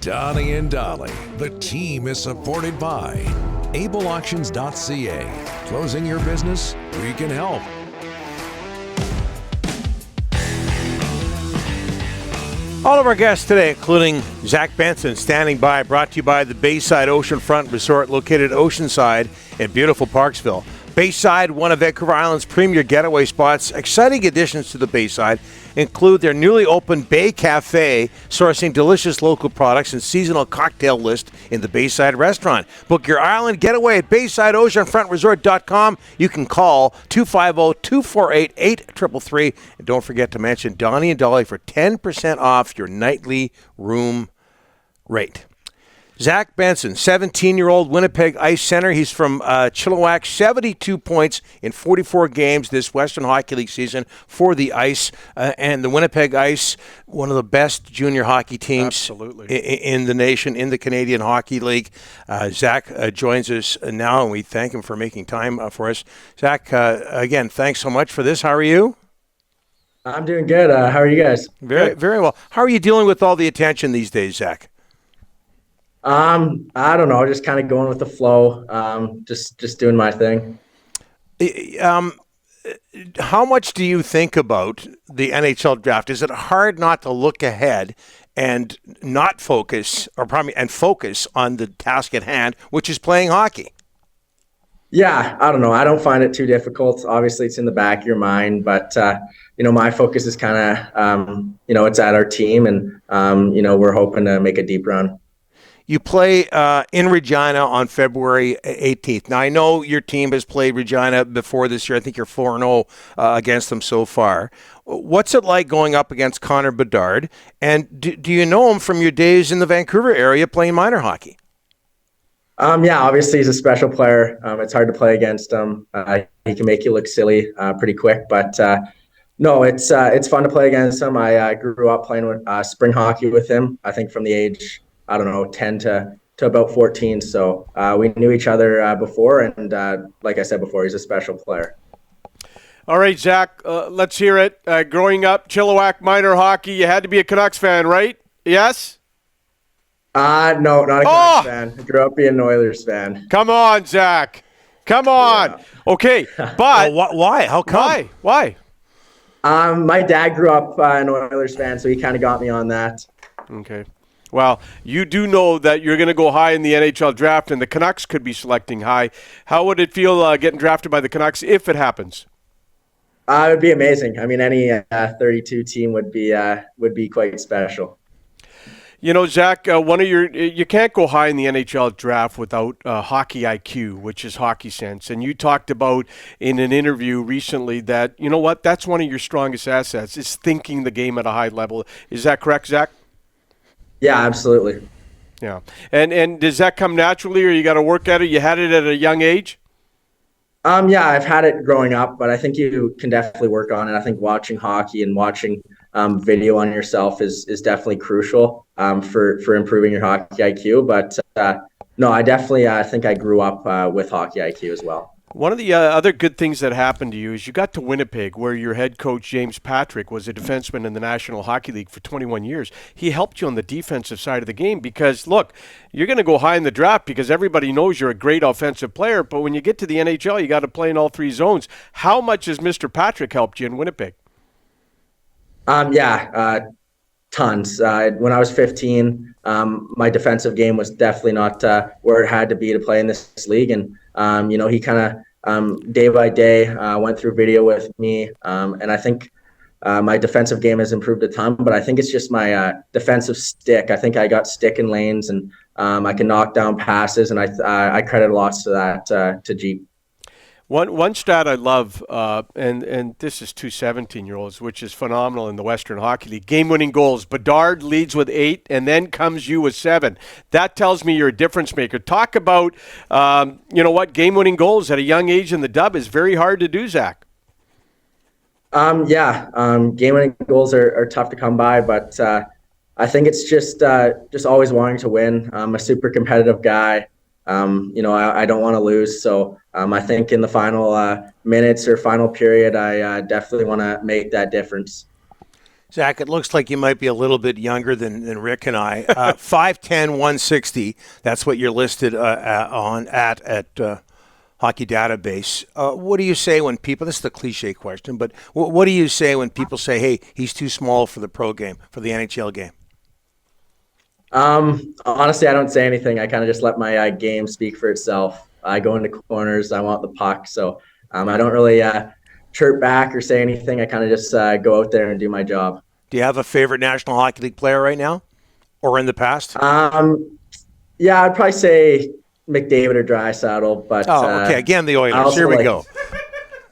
Donnie and Dolly. The team is supported by ableauctions.ca. Closing your business? We can help. All of our guests today, including Zach Benson, standing by, brought to you by the Bayside Oceanfront Resort, located oceanside in beautiful Parksville. Bayside, one of Vancouver Island's premier getaway spots. Exciting additions to the Bayside include their newly opened Bay Cafe, sourcing delicious local products and seasonal cocktail list in the Bayside restaurant. Book your island getaway at BaysideOceanFrontResort.com. You can call 250-248-8333. And don't forget to mention Donnie and Dolly for 10% off your nightly room rate. Zach Benson, 17-year-old Winnipeg Ice center. He's from Chilliwack, 72 points in 44 games this Western Hockey League season for the Ice. And the Winnipeg Ice, one of the best junior hockey teams in the nation, in the Canadian Hockey League. Zach joins us now, and we thank him for making time for us. Zach, again, thanks so much for this. How are you? I'm doing good. How are you guys? Very, very well. How are you dealing with all the attention these days, Zach? I don't know, just kind of going with the flow, just doing my thing. How much do you think about the NHL draft? Is it hard not to look ahead and not focus, focus on the task at hand, which is playing hockey? Yeah, I don't know. I don't find it too difficult. Obviously, it's in the back of your mind, but my focus is kind of, it's at our team, and we're hoping to make a deep run. You play in Regina on February 18th. Now, I know your team has played Regina before this year. I think you're 4-0 against them so far. What's it like going up against Connor Bedard? And do you know him from your days in the Vancouver area playing minor hockey? Yeah, obviously he's a special player. It's hard to play against him. He can make you look silly pretty quick, but no, it's fun to play against him. I grew up playing with spring hockey with him, I think from the age 10 to about 14. So we knew each other before, and like I said before, he's a special player. All right, Zach, let's hear it. Growing up, Chilliwack minor hockey, you had to be a Canucks fan, right? Yes? No, not a Canucks fan. I grew up being an Oilers fan. Come on, Zach. Come on. Yeah. Okay, but why? How come? Why? My dad grew up an Oilers fan, so he kind of got me on that. Okay. Well, you do know that you're going to go high in the NHL draft, and the Canucks could be selecting high. How would it feel getting drafted by the Canucks if it happens? It would be amazing. I mean, any 32 team would be quite special. You know, Zach, you can't go high in the NHL draft without hockey IQ, which is hockey sense. And you talked about in an interview recently that, you know what, that's one of your strongest assets, is thinking the game at a high level. Is that correct, Zach? Yeah, absolutely. Yeah. And does that come naturally, or you got to work at it? You had it at a young age? Yeah, I've had it growing up, but I think you can definitely work on it. I think watching hockey and watching video on yourself is definitely crucial for improving your hockey IQ. But no, I definitely think I grew up with hockey IQ as well. One of the other good things that happened to you is you got to Winnipeg, where your head coach, James Patrick, was a defenseman in the National Hockey League for 21 years. He helped you on the defensive side of the game because, look, you're going to go high in the draft because everybody knows you're a great offensive player, but when you get to the NHL, you got to play in all three zones. How much has Mr. Patrick helped you in Winnipeg? Tons. When I was 15, my defensive game was definitely not where it had to be to play in this league. And, he kind of day by day went through video with me. And I think my defensive game has improved a ton, but I think it's just my defensive stick. I think I got stick in lanes, and I can knock down passes, and I credit lots to that to Jeep. One stat I love, and this is two 17-year-olds, which is phenomenal in the Western Hockey League. Game-winning goals. Bedard leads with 8, and then comes you with 7. That tells me you're a difference maker. Talk about, game-winning goals at a young age in the dub is very hard to do, Zach. Game-winning goals are tough to come by, but I think it's just always wanting to win. I'm a super competitive guy. I don't want to lose. So I think in the final minutes or final period, I definitely want to make that difference. Zach, it looks like you might be a little bit younger than Rick and I. 5'10", 160. That's what you're listed at Hockey Database. What do you say when people, this is the cliche question, but what do you say when people say, hey, he's too small for the pro game, for the NHL game? Honestly, I don't say anything. I kind of just let my game speak for itself. I go into corners. I want the puck. So I don't really chirp back or say anything. I kind of just go out there and do my job. Do you have a favorite National Hockey League player right now or in the past? Yeah, I'd probably say McDavid or Draisaitl. But okay. Again, the Oilers. Here we go.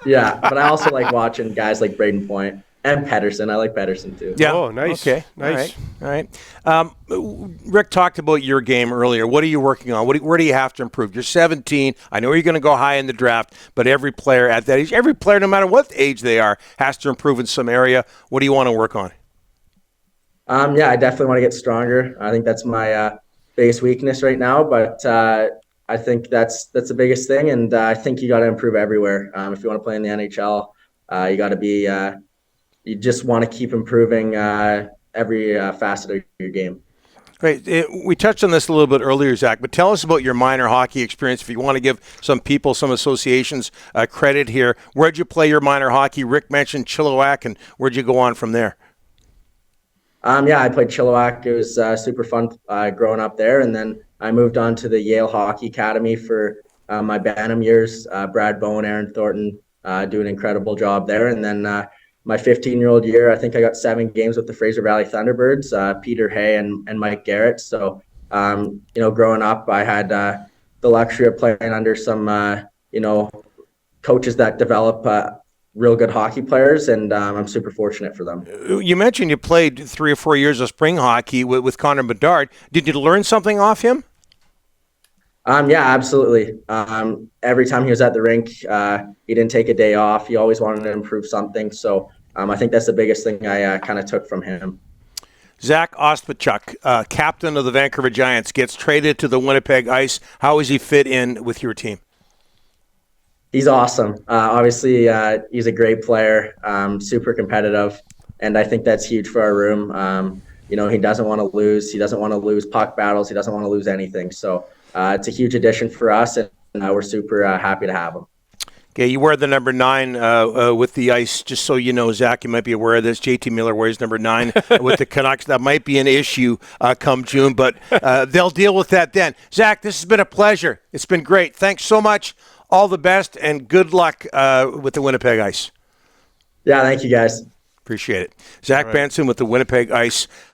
Yeah, but I also like watching guys like Braden Point and Pedersen. I like Pedersen too. Yeah. Oh, nice. Okay. Nice. All right. Rick talked about your game earlier. What are you working on? Where do you have to improve? You're 17. I know you're going to go high in the draft, but every player at that age, every player, no matter what age they are, has to improve in some area. What do you want to work on? Yeah, I definitely want to get stronger. I think that's my biggest weakness right now, but I think that's the biggest thing, and I think you got to improve everywhere. If you want to play in the NHL, you got to be. You just want to keep improving every facet of your game. Great. We touched on this a little bit earlier, Zach, but tell us about your minor hockey experience. If you want to give some people, some associations credit here, where'd you play your minor hockey? Rick mentioned Chilliwack, and where'd you go on from there? Yeah, I played Chilliwack. It was super fun growing up there, and then I moved on to the Yale Hockey Academy for my Bantam years. Brad Bowen, Aaron Thornton do an incredible job there, and then my 15-year-old year, I think I got 7 games with the Fraser Valley Thunderbirds, Peter Hay and Mike Garrett. So, growing up, I had the luxury of playing under some, coaches that develop real good hockey players, and I'm super fortunate for them. You mentioned you played 3 or 4 years of spring hockey with Connor Bedard. Did you learn something off him? Yeah, absolutely. Every time he was at the rink, he didn't take a day off. He always wanted to improve something. So I think that's the biggest thing I kind of took from him. Zach Ostapchuk, captain of the Vancouver Giants, gets traded to the Winnipeg Ice. How does he fit in with your team? He's awesome. Obviously, he's a great player, super competitive, and I think that's huge for our room. He doesn't want to lose. He doesn't want to lose puck battles. He doesn't want to lose anything. So it's a huge addition for us, and we're super happy to have him. Okay, you wear the number 9 with the Ice. Just so you know, Zach, you might be aware of this. JT Miller wears number 9 with the Canucks. That might be an issue come June, but they'll deal with that then. Zach, this has been a pleasure. It's been great. Thanks so much. All the best, and good luck with the Winnipeg Ice. Yeah, thank you, guys. Appreciate it. Zach Benson with the Winnipeg Ice.